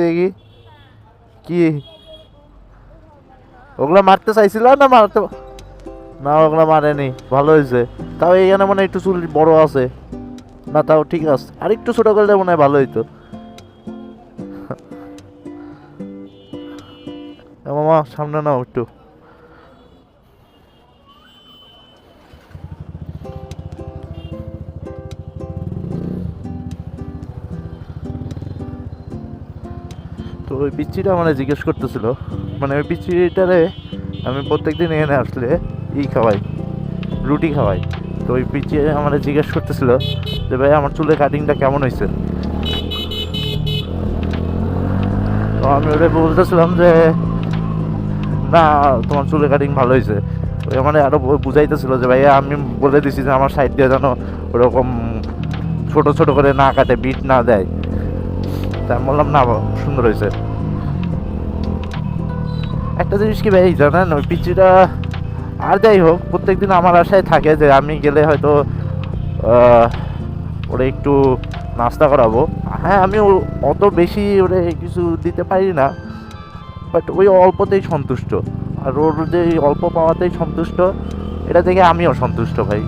দেখি কি ওগুলা মারতে চাইছিল না মারতে না ওগুলা মারেনি ভালো হয়েছে তাও এইখানে মনে হয় একটু চুল বড় আছে না তাও ঠিক আছে আর একটু ছোট করলে মনে হয় ভালো হইতো মামা সামনে নাও একটু তো ওই পিচ্চিটা মানে জিজ্ঞেস করতেছিল মানে ওই পিচ্চিটারে আমি প্রত্যেকদিন এনে আসলে খাওয়াই রুটি খাওয়াই তো ওই পিচ্চি আমার জিজ্ঞেস করতেছিল যে ভাই আমার চুলের কাটিংটা কেমন হয়েছে তো আমি ওটা বলতেছিলাম যে না তোমার চুলের কাটিং ভালো হয়েছে ওই মানে আরো বুঝাইতেছিল যে ভাইয়া আমি বলে দিছি যে আমার সাইড দিয়ে যেন ওরকম ছোট ছোট করে না কাটে বিট না দেয় তা আমি বললাম না সুন্দর হয়েছে একটা জিনিস কি ভাই জানেন ওই পিচিটা আর যাই হোক প্রত্যেকদিন আমার আশায় থাকে যে আমি গেলে হয়তো ওরে একটু নাস্তা করাবো হ্যাঁ আমি অত বেশি ওরে কিছু দিতে পারি না বাট ওই অল্পতেই সন্তুষ্ট আর ওর যে অল্প পাওয়াতেই সন্তুষ্ট এটা থেকে আমিও সন্তুষ্ট ভাই